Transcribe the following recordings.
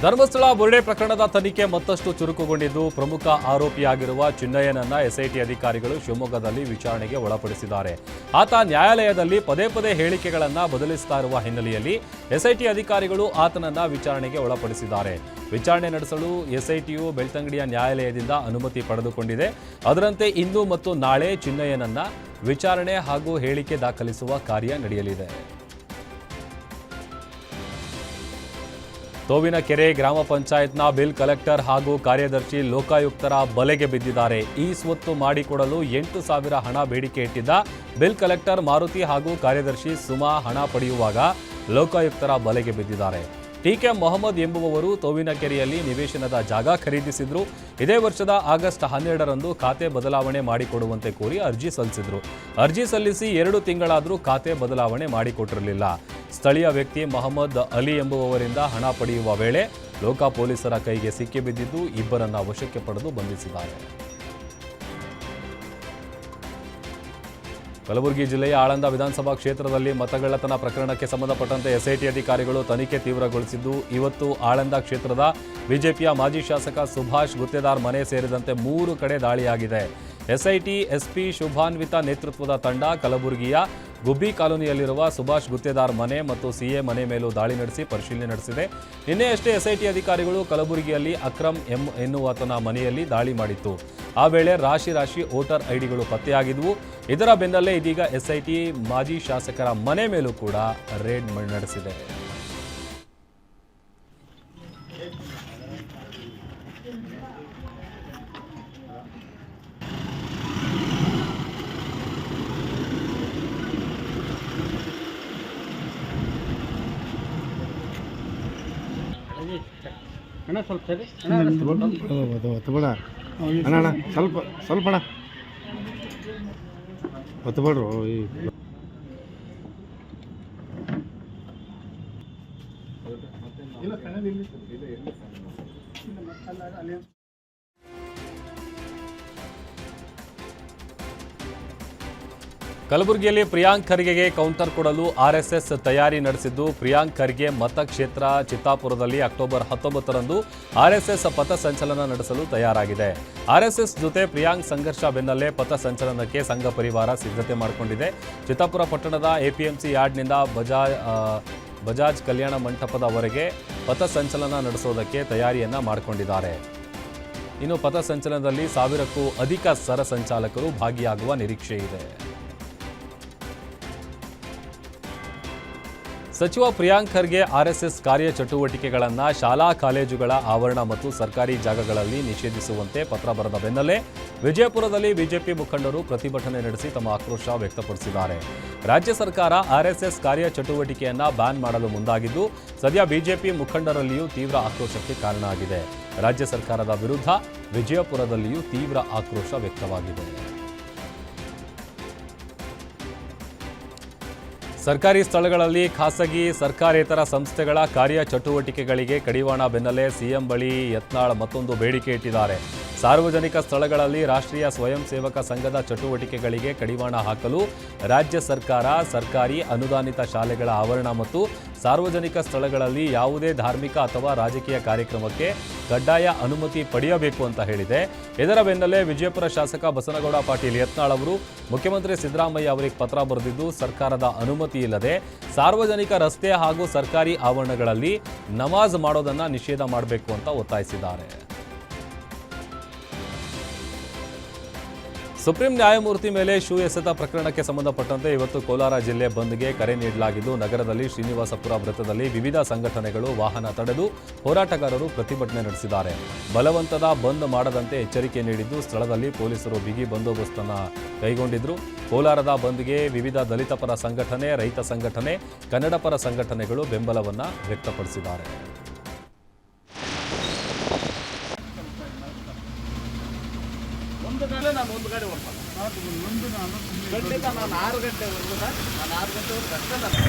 ಧರ್ಮಸ್ಥಳ ಬುರುಡೆ ಪ್ರಕರಣದ ತನಿಖೆ ಮತ್ತಷ್ಟು ಚುರುಕುಗೊಂಡಿದ್ದು ಪ್ರಮುಖ ಆರೋಪಿಯಾಗಿರುವ ಚಿನ್ನಯ್ಯನನ್ನ ಎಸ್ಐಟಿ ಅಧಿಕಾರಿಗಳು ಶಿವಮೊಗ್ಗದಲ್ಲಿ ವಿಚಾರಣೆಗೆ ಒಳಪಡಿಸಿದ್ದಾರೆ. ಆತ ನ್ಯಾಯಾಲಯದಲ್ಲಿ ಪದೇ ಪದೇ ಹೇಳಿಕೆಗಳನ್ನು ಬದಲಿಸ್ತಾ ಇರುವ ಹಿನ್ನೆಲೆಯಲ್ಲಿ ಎಸ್ಐಟಿ ಅಧಿಕಾರಿಗಳು ಆತನನ್ನ ವಿಚಾರಣೆಗೆ ಒಳಪಡಿಸಿದ್ದಾರೆ. ವಿಚಾರಣೆ ನಡೆಸಲು ಎಸ್ಐಟಿಯು ಬೆಳ್ತಂಗಡಿಯ ನ್ಯಾಯಾಲಯದಿಂದ ಅನುಮತಿ ಪಡೆದುಕೊಂಡಿದೆ. ಅದರಂತೆ ಇಂದು ಮತ್ತು ನಾಳೆ ಚಿನ್ನಯ್ಯನನ್ನ ವಿಚಾರಣೆ ಹಾಗೂ ಹೇಳಿಕೆ ದಾಖಲಿಸುವ ಕಾರ್ಯ ನಡೆಯಲಿದೆ. ತೋವಿನಕೆರೆ ಗ್ರಾಮ ಪಂಚಾಯತ್ನ ಬಿಲ್ ಕಲೆಕ್ಟರ್ ಹಾಗೂ ಕಾರ್ಯದರ್ಶಿ ಲೋಕಾಯುಕ್ತರ ಬಲೆಗೆ ಬಿದ್ದಿದ್ದಾರೆ. ಈ ಸ್ವತ್ತು ಮಾಡಿಕೊಡಲು 8,000 ಹಣ ಬೇಡಿಕೆ ಇಟ್ಟಿದ್ದ ಬಿಲ್ ಕಲೆಕ್ಟರ್ ಮಾರುತಿ ಹಾಗೂ ಕಾರ್ಯದರ್ಶಿ ಸುಮಾ ಹಣ ಪಡೆಯುವಾಗ ಲೋಕಾಯುಕ್ತರ ಬಲೆಗೆ ಬಿದ್ದಿದ್ದಾರೆ. ಟಿಕೆ ಮೊಹಮ್ಮದ್ ಎಂಬುವವರು ತೋವಿನಕೆರೆಯಲ್ಲಿ ನಿವೇಶನದ ಜಾಗ ಖರೀದಿಸಿದ್ರು. ಇದೇ ವರ್ಷದ ಆಗಸ್ಟ್ 12ರಂದು ಖಾತೆ ಬದಲಾವಣೆ ಮಾಡಿಕೊಡುವಂತೆ ಕೋರಿ ಅರ್ಜಿ ಸಲ್ಲಿಸಿದ್ರು. ಅರ್ಜಿ ಸಲ್ಲಿಸಿ 2 ತಿಂಗಳಾದರೂ ಖಾತೆ ಬದಲಾವಣೆ ಮಾಡಿಕೊಟ್ಟಿರಲಿಲ್ಲ. ಸ್ಥಳೀಯ ವ್ಯಕ್ತಿ ಮೊಹಮ್ಮದ್ ಅಲಿ ಎಂಬುವವರಿಂದ ಹಣ ಪಡೆಯುವ ವೇಳೆ ಲೋಕ ಪೊಲೀಸರ ಕೈಗೆ ಸಿಕ್ಕಿಬಿದ್ದಿದ್ದು ಇಬ್ಬರನ್ನ ವಶಕ್ಕೆ ಪಡೆದು ಬಂಧಿಸಿದ್ದಾರೆ. ಕಲಬುರಗಿ ಜಿಲ್ಲೆಯ ಆಳಂದ ವಿಧಾನಸಭಾ ಕ್ಷೇತ್ರದಲ್ಲಿ ಮತಗಳ್ಳತನ ಪ್ರಕರಣಕ್ಕೆ ಸಂಬಂಧಪಟ್ಟಂತೆ ಎಸ್ಐಟಿ ಅಧಿಕಾರಿಗಳು ತನಿಖೆ ತೀವ್ರಗೊಳಿಸಿದ್ದು ಇವತ್ತು ಆಳಂದ ಕ್ಷೇತ್ರದ ಬಿಜೆಪಿಯ ಮಾಜಿ ಶಾಸಕ ಸುಭಾಷ್ ಗುತ್ತೇದಾರ್ ಮನೆ ಸೇರಿದಂತೆ 3 ಕಡೆ ದಾಳಿಯಾಗಿದೆ. ಎಸ್ಐಟಿ ಎಸ್ಪಿ ಶುಭಾನ್ವಿತ ನೇತೃತ್ವದ ತಂಡ ಕಲಬುರಗಿಯ ಗುಬ್ಬಿ ಕಾಲೋನಿಯಲ್ಲಿರುವ ಸುಭಾಷ್ ಗುತ್ತೇದಾರ್ ಮನೆ ಮತ್ತು ಸಿಎ ಮನೆ ಮೇಲೂ ದಾಳಿ ನಡೆಸಿ ಪರಿಶೀಲನೆ ನಡೆಸಿದೆ. ನಿನ್ನೆಯಷ್ಟೇ ಎಸ್ಐಟಿ ಅಧಿಕಾರಿಗಳು ಕಲಬುರಗಿಯಲ್ಲಿ ಅಕ್ರಮ್ ಎಂ ಎನ್ನುವಾತನ ಮನೆಯಲ್ಲಿ ದಾಳಿ ಮಾಡಿತ್ತು. ಆ ವೇಳೆ ರಾಶಿ ವೋಟರ್ ಐಡಿಗಳು ಪತ್ತೆಯಾಗಿದ್ವು. ಇದರ ಬೆನ್ನಲ್ಲೇ ಇದೀಗ ಎಸ್ಐಟಿ ಮಾಜಿ ಶಾಸಕರ ಮನೆ ಮೇಲೂ ಕೂಡ ರೇಡ್ ನಡೆಸಿದೆ. ಅಣ್ಣ ಸ್ವಲ್ಪ ಸರಿ ಒತ್ತಬೇಡ ಅಣ್ಣ ಸ್ವಲ್ಪ ಅಣ್ಣ ಒತ್ತಬೇಡ್ರು. ಕಲಬುರಗಿಯಲ್ಲಿ ಪ್ರಿಯಾಂಕ್ ಖರ್ಗೆಗೆ ಕೌಂಟರ್ ಕೊಡಲು ಆರ್ಎಸ್ಎಸ್ ತಯಾರಿ ನಡೆಸಿದ್ದು, ಪ್ರಿಯಾಂಕ್ ಖರ್ಗೆ ಮತಕ್ಷೇತ್ರ ಚಿತ್ತಾಪುರದಲ್ಲಿ ಅಕ್ಟೋಬರ್ 19ರಂದು ಆರ್ಎಸ್ಎಸ್ ಪಥ ಸಂಚಲನ ನಡೆಸಲು ತಯಾರಾಗಿದೆ. ಆರ್ಎಸ್ಎಸ್ ಜೊತೆ ಪ್ರಿಯಾಂಕ್ ಸಂಘರ್ಷ ಬೆನ್ನಲ್ಲೇ ಪಥ ಸಂಚಲನಕ್ಕೆ ಸಂಘ ಪರಿವಾರ ಸಿದ್ಧತೆ ಮಾಡಿಕೊಂಡಿದೆ. ಚಿತ್ತಾಪುರ ಪಟ್ಟಣದ ಎಪಿಎಂಸಿ ಯಾರ್ಡ್ನಿಂದ ಬಜಾಜ್ ಕಲ್ಯಾಣ ಮಂಟಪದವರೆಗೆ ಪಥ ಸಂಚಲನ ನಡೆಸೋದಕ್ಕೆ ತಯಾರಿಯನ್ನ ಮಾಡಿಕೊಂಡಿದ್ದಾರೆ. ಇನ್ನು ಪಥ ಸಂಚಲನದಲ್ಲಿ 1000ಕ್ಕೂ ಅಧಿಕ ಸರ ಸಂಚಾಲಕರು ಭಾಗಿಯಾಗುವ ನಿರೀಕ್ಷೆ ಇದೆ. ಸಚಿವ ಪ್ರಿಯಾಂಕ್ ಖರ್ಗೆ ಆರ್ಎಸ್ಎಸ್ ಕಾರ್ಯ ಚಟುವಟಿಕೆಗಳನ್ನು ಶಾಲಾ ಕಾಲೇಜುಗಳ ಆವರಣ ಮತ್ತು ಸರ್ಕಾರಿ ಜಾಗಗಳಲ್ಲಿ ನಿಷೇಧಿಸುವಂತೆ ಪತ್ರ ಬರೆದ ಬೆನ್ನಲ್ಲೇ ವಿಜಯಪುರದಲ್ಲಿ ಬಿಜೆಪಿ ಮುಖಂಡರು ಪ್ರತಿಭಟನೆ ನಡೆಸಿ ತಮ್ಮ ಆಕ್ರೋಶ ವ್ಯಕ್ತಪಡಿಸಿದ್ದಾರೆ. ರಾಜ್ಯ ಸರ್ಕಾರ ಆರ್ಎಸ್ಎಸ್ ಕಾರ್ಯ ಚಟುವಟಿಕೆಯನ್ನು ಬ್ಯಾನ್ ಮಾಡಲು ಮುಂದಾಗಿದ್ದು, ಸದ್ಯ ಬಿಜೆಪಿ ಮುಖಂಡರಲ್ಲಿಯೂ ತೀವ್ರ ಆಕ್ರೋಶಕ್ಕೆ ಕಾರಣ ಆಗಿದೆ. ರಾಜ್ಯ ಸರ್ಕಾರದ ವಿರುದ್ಧ ವಿಜಯಪುರದಲ್ಲಿಯೂ ತೀವ್ರ ಆಕ್ರೋಶ ವ್ಯಕ್ತವಾಗಿದೆ. ಸರ್ಕಾರಿ ಸ್ಥಳಗಳಲ್ಲಿ ಖಾಸಗಿ ಸರ್ಕಾರೇತರ ಸಂಸ್ಥೆಗಳ ಕಾರ್ಯ ಚಟುವಟಿಕೆಗಳಿಗೆ ಕಡಿವಾಣ ಬೆನ್ನಲ್ಲೇ ಸಿಎಂ ಬಳಿ ಯತ್ನಾಳ್ ಮತ್ತೊಂದು ಬೇಡಿಕೆ ಇಟ್ಟಿದ್ದಾರೆ. ಸಾರ್ವಜನಿಕ ಸ್ಥಳಗಳಲ್ಲಿ ರಾಷ್ಟ್ರೀಯ ಸ್ವಯಂ ಸೇವಕ ಸಂಘದ ಚಟುವಟಿಕೆಗಳಿಗೆ ಕಡಿವಾಣ ಹಾಕಲು ರಾಜ್ಯ ಸರ್ಕಾರ ಸರ್ಕಾರಿ ಅನುದಾನಿತ ಶಾಲೆಗಳ ಆವರಣ ಮತ್ತು ಸಾರ್ವಜನಿಕ ಸ್ಥಳಗಳಲ್ಲಿ ಯಾವುದೇ ಧಾರ್ಮಿಕ ಅಥವಾ ರಾಜಕೀಯ ಕಾರ್ಯಕ್ರಮಕ್ಕೆ ಕಡ್ಡಾಯ ಅನುಮತಿ ಪಡೆಯಬೇಕು ಅಂತ ಹೇಳಿದೆ. ಇದರ ಬೆನ್ನಲ್ಲೇ ವಿಜಯಪುರ ಶಾಸಕ ಬಸನಗೌಡ ಪಾಟೀಲ್ ಯತ್ನಾಳ್ ಅವರು ಮುಖ್ಯಮಂತ್ರಿ ಸಿದ್ದರಾಮಯ್ಯ ಅವರಿಗೆ ಪತ್ರ ಬರೆದಿದ್ದು, ಸರ್ಕಾರದ ಅನುಮತಿ ಇಲ್ಲದೆ ಸಾರ್ವಜನಿಕ ರಸ್ತೆ ಹಾಗೂ ಸರ್ಕಾರಿ ಆವರಣಗಳಲ್ಲಿ ನಮಾಜ್ ಮಾಡೋದನ್ನ ನಿಷೇಧ ಮಾಡಬೇಕು ಅಂತ ಒತ್ತಾಯಿಸಿದ್ದಾರೆ. ಸುಪ್ರೀಂ ನ್ಯಾಯಮೂರ್ತಿ ಮೇಲೆ ಶೂ ಎಸೆತ ಪ್ರಕರಣಕ್ಕೆ ಸಂಬಂಧಪಟ್ಟಂತೆ ಇವತ್ತು ಕೋಲಾರ ಜಿಲ್ಲೆ ಬಂದ್ಗೆ ಕರೆ ನೀಡಲಾಗಿದ್ದು, ನಗರದಲ್ಲಿ ಶ್ರೀನಿವಾಸಪುರ ವೃತ್ತದಲ್ಲಿ ವಿವಿಧ ಸಂಘಟನೆಗಳು ವಾಹನ ತಡೆದು ಹೋರಾಟಗಾರರು ಪ್ರತಿಭಟನೆ ನಡೆಸಿದ್ದಾರೆ. ಬಲವಂತದ ಬಂದ್ ಮಾಡದಂತೆ ಎಚ್ಚರಿಕೆ ನೀಡಿದ್ದು, ಸ್ಥಳದಲ್ಲಿ ಪೊಲೀಸರು ಬಿಗಿ ಬಂದೋಬಸ್ತನ್ನು ಕೈಗೊಂಡಿದ್ರು. ಕೋಲಾರದ ಬಂದ್ಗೆ ವಿವಿಧ ದಲಿತ ಪರ ಸಂಘಟನೆ, ರೈತ ಸಂಘಟನೆ, ಕನ್ನಡ ಪರ ಸಂಘಟನೆಗಳು ಬೆಂಬಲವನ್ನು ವ್ಯಕ್ತಪಡಿಸಿದ್ದಾರೆ. ನಾನು 1 ಗಾಡಿ ಹೋಗ್ಬಾರ್ದು. ಖಂಡಿತ ನಾನು 6 ಗಂಟೆವರೆಗೂ ನಾನು 6 ಗಂಟೆವರೆಗೂ ಅಷ್ಟೇ.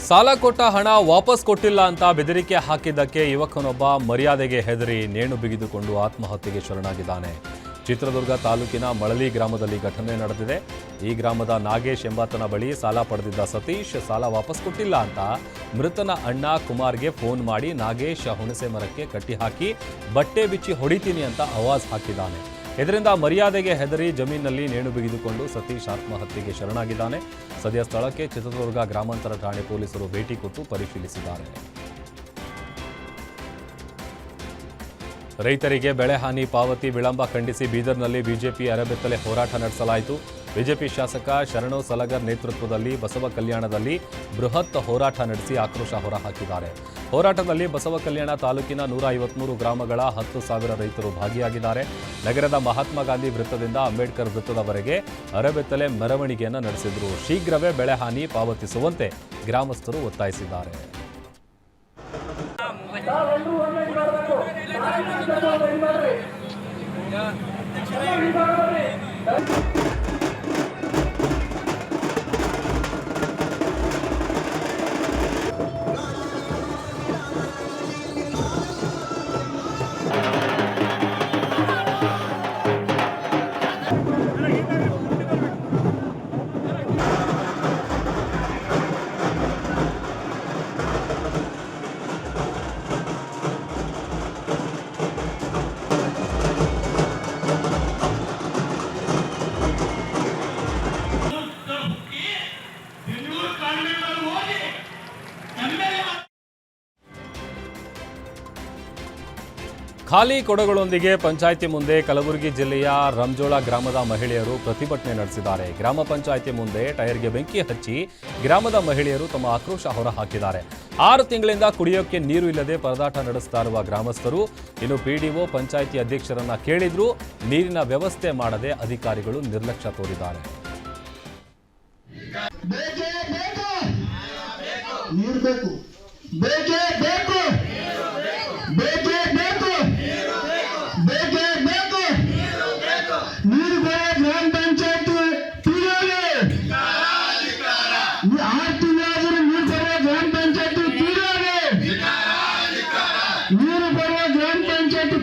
ಸಾಲ ಕೊಟ್ಟ ಹಣ ವಾಪಸ್ ಕೊಟ್ಟಿಲ್ಲ ಅಂತ ಬೆದರಿಕೆ ಹಾಕಿದ್ದಕ್ಕೆ ಯುವಕನೊಬ್ಬ ಮರ್ಯಾದೆಗೆ ಹೆದರಿ ನೇಣು ಬಿಗಿದುಕೊಂಡು ಆತ್ಮಹತ್ಯೆಗೆ ಶರಣಾಗಿದ್ದಾನೆ. ಚಿತ್ರದುರ್ಗ ತಾಲೂಕಿನ ಮಳಲಿ ಗ್ರಾಮದಲ್ಲಿ ಘಟನೆ ನಡೆದಿದೆ. ಈ ಗ್ರಾಮದ ನಾಗೇಶ್ ಎಂಬಾತನ ಬಳಿ ಸಾಲ ಪಡೆದಿದ್ದ ಸತೀಶ್ ಸಾಲ ವಾಪಸ್ ಕೊಟ್ಟಿಲ್ಲ ಅಂತ ಮೃತನ ಅಣ್ಣ ಕುಮಾರ್ಗೆ ಫೋನ್ ಮಾಡಿ ನಾಗೇಶ್ ಹುಣಸೆ ಮರಕ್ಕೆ ಕಟ್ಟಿಹಾಕಿ ಬಟ್ಟೆ ಬಿಚ್ಚಿ ಹೊಡಿತೀನಿ ಅಂತ ಆವಾಜ್ ಹಾಕಿದ್ದಾನೆ. ಇದರಿಂದ ಮರ್ಯಾದೆಗೆ ಹೆದರಿ ಜಮೀನಿನಲ್ಲಿ ನೇಣು ಬಿಗಿದುಕೊಂಡು ಸತೀಶ್ ಆತ್ಮಹತ್ಯೆಗೆ ಶರಣಾಗಿದ್ದಾನೆ. ಸದ್ಯ ಸ್ಥಳಕ್ಕೆ ಚಿತ್ರದುರ್ಗ ಗ್ರಾಮಾಂತರ ಠಾಣೆ ಪೊಲೀಸರು ಭೇಟಿ ಕೊಟ್ಟು ಪರಿಶೀಲಿಸಿದ್ದಾರೆ. ರೈತರಿಗೆ ಬೆಳೆ ಹಾನಿ ಪಾವತಿ ವಿಳಂಬ ಖಂಡಿಸಿ ಬೀದರ್ನಲ್ಲಿ ಬಿಜೆಪಿ ಅರೆಬೆತ್ತಲೆ ಹೋರಾಟ ನಡೆಸಲಾಯಿತು. ಬಿಜೆಪಿ ಶಾಸಕ ಶರಣು ಸಲಗರ್ ನೇತೃತ್ವದಲ್ಲಿ ಬಸವ ಕಲ್ಯಾಣದಲ್ಲಿ ಬೃಹತ್ ಹೋರಾಟ ನಡೆಸಿ ಆಕ್ರೋಶ ಹೊರಹಾಕಿದ್ದಾರೆ. ಹೋರಾಟದಲ್ಲಿ ಬಸವ ಕಲ್ಯಾಣ ತಾಲೂಕಿನ 153 ಗ್ರಾಮಗಳ 10,000 ರೈತರು ಭಾಗಿಯಾಗಿದ್ದಾರೆ. ನಗರದ ಮಹಾತ್ಮ ಗಾಂಧಿ ವೃತ್ತದಿಂದ ಅಂಬೇಡ್ಕರ್ ವೃತ್ತದವರೆಗೆ ಅರೆಬೆತ್ತಲೆ ಮೆರವಣಿಗೆಯನ್ನು ನಡೆಸಿದರು. ಶೀಘ್ರವೇ ಬೆಳೆ ಹಾನಿ ಪಾವತಿಸುವಂತೆ ಗ್ರಾಮಸ್ಥರು ಒತ್ತಾಯಿಸಿದ್ದಾರೆ. ಖಾಲಿ ಕೊಡಗಳೊಂದಿಗೆ ಪಂಚಾಯಿತಿ ಮುಂದೆ ಕಲಬುರಗಿ ಜಿಲ್ಲೆಯ ರಂಜೋಳ ಗ್ರಾಮದ ಮಹಿಳೆಯರು ಪ್ರತಿಭಟನೆ ನಡೆಸಿದ್ದಾರೆ. ಗ್ರಾಮ ಪಂಚಾಯಿತಿ ಮುಂದೆ ಟೈರ್ಗೆ ಬೆಂಕಿ ಹಚ್ಚಿ ಗ್ರಾಮದ ಮಹಿಳೆಯರು ತಮ್ಮ ಆಕ್ರೋಶ ಹೊರಹಾಕಿದ್ದಾರೆ. 6 ತಿಂಗಳಿಂದ ಕುಡಿಯೋಕೆ ನೀರು ಇಲ್ಲದೆ ಪರದಾಟ ನಡೆಸ್ತಾ ಇರುವ ಗ್ರಾಮಸ್ಥರು ಇನ್ನು ಪಿಡಿಒ ಪಂಚಾಯಿತಿ ಅಧ್ಯಕ್ಷರನ್ನ ಕೇಳಿದ್ರೂ ನೀರಿನ ವ್ಯವಸ್ಥೆ ಮಾಡದೆ ಅಧಿಕಾರಿಗಳು ನಿರ್ಲಕ್ಷ್ಯ ತೋರಿದ್ದಾರೆ. ನೀರು ಬರುವ ಗ್ರಾಮ ಪಂಚಾಯತ್